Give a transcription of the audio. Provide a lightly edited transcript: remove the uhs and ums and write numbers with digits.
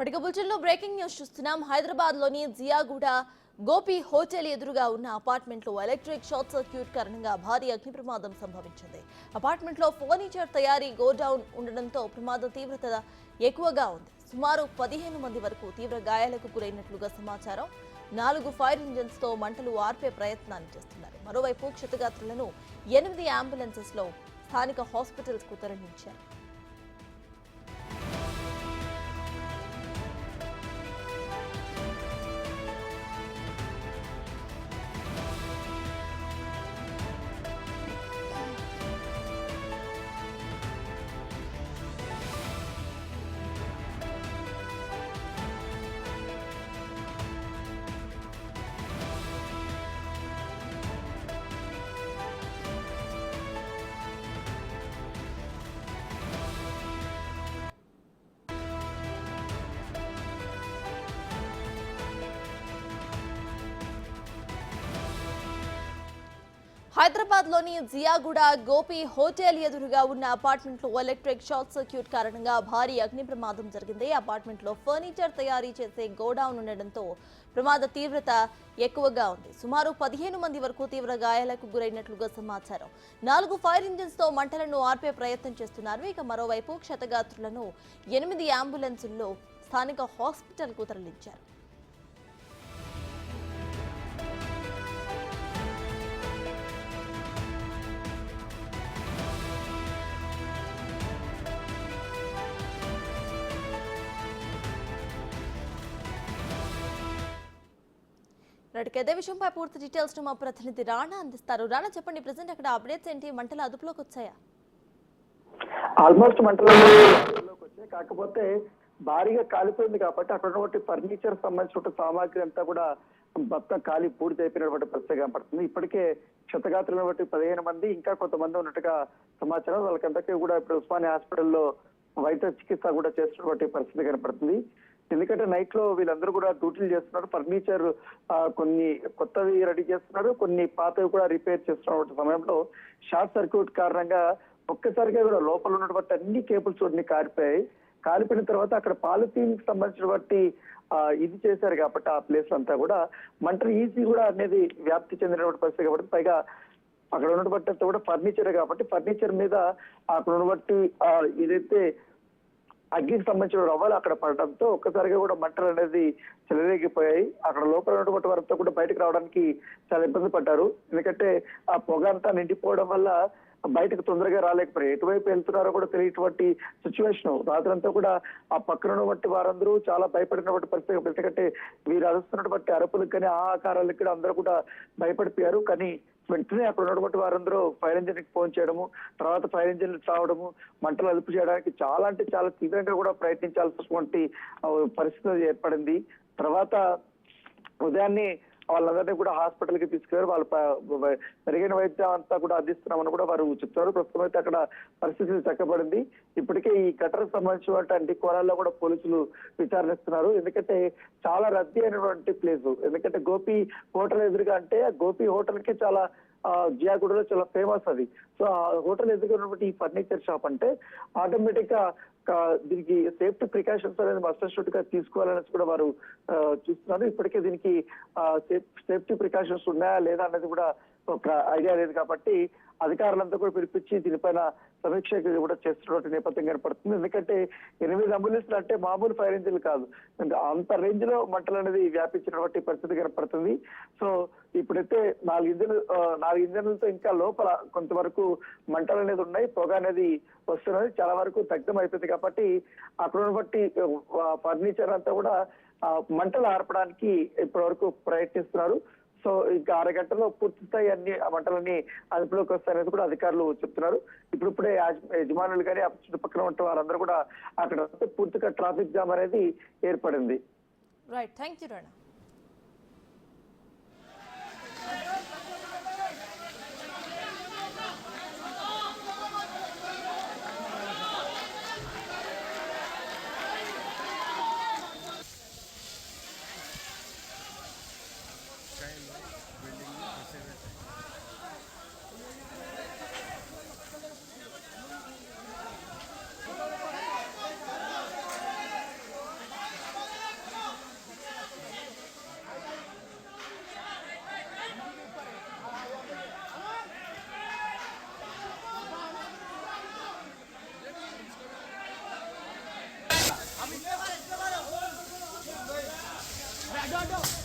పటిక బులెటిన్లో breaking news చూస్తున్నాం. హైదరాబాద్లోని జియాగూడ గోపి హోటల్ ఎదురుగా ఉన్న అపార్ట్మెంట్లో ఎలక్ట్రిక్ షార్ట్ సర్క్యూట్ కారణంగా భారీ అగ్ని ప్రమాదం సంభవించింది. అపార్ట్మెంట్లో ఫర్నిచర్ తయారీ గోడౌన్ ఉండడంతో ప్రమాదం తీవ్రత ఎక్కువగా ఉంది. సుమారు 15 మంది వరకు తీవ్ర గాయాలకు గురైనట్లుగా సమాచారం. 4 ఫైర్ ఇంజిన్స్ తో మంటలు ఆర్పే ప్రయత్నాలు చేస్తున్నారు. మరోవైపు క్షతగాత్రులను 8 అంబులెన్సెస్ లో స్థానిక హాస్పిటల్స్ కు తరలించారు. హైదరాబాద్లోని జియాగూడ గోపి హోటల్ ఎదురుగా ఉన్న అపార్ట్మెంట్లో ఎలక్ట్రిక్ షార్ట్ సర్క్యూట్ కారణంగా భారీ అగ్ని ప్రమాదం జరిగింది. అపార్ట్మెంట్లో ఫర్నిచర్ తయారీ చేసే గోడౌన్ ఉండడంతో ప్రమాద తీవ్రత ఎక్కువగా ఉంది. సుమారు 15 మంది వరకు తీవ్ర గాయాలకు గురైనట్లుగా సమాచారం. 4 ఫైర్ ఇంజిన్స్ తో మంటలను ఆర్పే ప్రయత్నం చేస్తున్నారు. ఇక మరోవైపు క్షతగాత్రులను 8 అంబులెన్సుల్లో స్థానిక హాస్పిటల్ కు తరలించారు. అదే విషయంపై పూర్తి డీటెయిల్స్ మా ప్రతినిధి రాణా అందిస్తారు. రాణా, చెప్పండి, ప్రెసెంట్ అక్కడ అప్డేట్స్ ఏంటి? మంటలు అదుపులోకి వచ్చాయా? ఆల్మోస్ట్ మంటలోకి వచ్చాయి. కాకపోతే భారీగా కాలిపోయింది కాబట్టి అక్కడ ఉన్నటువంటి ఫర్నిచర్ సంబంధించిన సామాగ్రి అంతా కూడా మొత్తం కాలి పూర్తి అయిపోయినటువంటి పరిస్థితి కనపడుతుంది. ఇప్పటికే క్షతగాత్రులు 15 మంది, ఇంకా కొంతమంది ఉన్నట్టుగా సమాచారం. వాళ్ళకందరికీ కూడా ఇప్పుడు ఉస్మానియా హాస్పిటల్లో వైద్య చికిత్స కూడా చేస్తున్నటువంటి పరిస్థితి కనపడుతుంది. ఎందుకంటే నైట్ లో వీళ్ళందరూ కూడా డ్యూటీలు చేస్తున్నారు. ఫర్నిచర్ కొన్ని కొత్తవి రెడీ చేస్తున్నారు, కొన్ని పాతవి కూడా రిపేర్ చేస్తున్న సమయంలో షార్ట్ సర్క్యూట్ కారణంగా ఒక్కసారిగా కూడా లోపల ఉన్నటువంటి అన్ని కేబుల్స్ అన్ని కాలిపోయాయి. కాలిపోయిన తర్వాత అక్కడ పాలిథీన్ కి సంబంధించినటువంటి ఇది చేశారు కాబట్టి ఆ ప్లేస్ అంతా కూడా మంటలు ఈజీ కూడా అనేది వ్యాప్తి చెందినటువంటి పరిస్థితి కాబట్టి, పైగా అక్కడ ఉన్నటువంటి అంతా కూడా ఫర్నిచర్ కాబట్టి ఫర్నిచర్ మీద అక్కడ ఉన్నటువంటి ఏదైతే అగ్నికి సంబంధించిన రవ్వలు అక్కడ పడడంతో ఒక్కసారిగా కూడా మంటలు అనేది చెలరేగిపోయాయి. అక్కడ లోపల ఉన్నటువంటి వారంతా కూడా బయటకు రావడానికి చాలా ఇబ్బంది పడ్డారు. ఎందుకంటే ఆ పొగ అంతా నిండిపోవడం వల్ల బయటకు తొందరగా రాలేకపోయారు. ఎటువైపు వెళ్తున్నారో కూడా తెలియటువంటి సిచ్యువేషన్. రాత్రంతా కూడా ఆ పక్కన ఉన్నటువంటి వారందరూ చాలా భయపడినటువంటి పరిస్థితి. ఎందుకంటే వీరు అరుస్తున్నటువంటి అరుపులకు కానీ ఆకారాలకు కూడా అందరూ కూడా భయపడిపోయారు. కానీ వెంటనే అక్కడ ఉన్నటువంటి వారందరూ ఫైర్ ఇంజిన్ కి ఫోన్ చేయడము, తర్వాత ఫైర్ ఇంజిన్ రావడము, మంటలు అదుపు చేయడానికి చాలా అంటే చాలా తీవ్రంగా కూడా ప్రయత్నించాల్సినటువంటి పరిస్థితి ఏర్పడింది. తర్వాత ఉదయాన్నే వాళ్ళందరినీ కూడా హాస్పిటల్ కి తీసుకెళ్లారు. వాళ్ళ మెరుగైన వైద్యం అంతా కూడా అందిస్తున్నామని కూడా వారు చెప్తున్నారు. ప్రస్తుతం అయితే అక్కడ పరిస్థితి చక్కబడింది. ఇప్పటికే ఈ ఘటనకు సంబంధించిన అన్ని కోణాల్లో కూడా పోలీసులు విచారణిస్తున్నారు. ఎందుకంటే చాలా రద్దీ అయినటువంటి ప్లేస్. ఎందుకంటే గోపి హోటల్ ఎదురుగా అంటే గోపి హోటల్ కి చాలా జియాగూడలో చాలా ఫేమస్ అది. సో ఆ హోటల్ ఎదురుగా ఉన్నటువంటి ఈ ఫర్నిచర్ షాప్ అంటే ఆటోమేటిక్ గా దీనికి సేఫ్టీ ప్రికాషన్స్ అనేది మస్ట్ షూట్ గా తీసుకోవాలనేసి కూడా వారు చూస్తున్నారు. ఇప్పటికే దీనికి సేఫ్టీ ప్రికాషన్స్ ఉన్నాయా లేదా అనేది కూడా ఒక ఐడియా లేదు కాబట్టి అధికారులంతా కూడా పిలిపించి దీనిపైన సమీక్ష కూడా చేస్తున్నటువంటి నేపథ్యం కనపడుతుంది. ఎందుకంటే 8 అంబులెన్స్లు అంటే మామూలు ఫైర్ ఇంజిన్లు కాదు, అంత రేంజ్ లో మంటలు అనేది వ్యాపించినటువంటి పరిస్థితి కనపడుతుంది. సో ఇప్పుడైతే 4 ఇంజన్లతో ఇంకా లోపల కొంతవరకు మంటలు అనేది ఉన్నాయి, పొగ అనేది వస్తున్నది, చాలా వరకు దగ్ధం అయిపోయింది కాబట్టి అక్కడ ఉన్నటువంటి ఫర్నిచర్ అంతా కూడా మంటలు ఆర్పడానికి ఇప్పటి వరకు ప్రయత్నిస్తున్నారు. సో ఇంకా 6 గంటల్లో పూర్తి స్థాయి అన్ని మంటలన్నీ అదుపులోకి వస్తాయనేది కూడా అధికారులు చెప్తున్నారు. ఇప్పుడే యజమానులు కానీ చుట్టుపక్కల ఉంటే వారందరూ కూడా అక్కడ పూర్తిగా ట్రాఫిక్ జామ్ అనేది ఏర్పడింది. Right, thank you Rana. Dot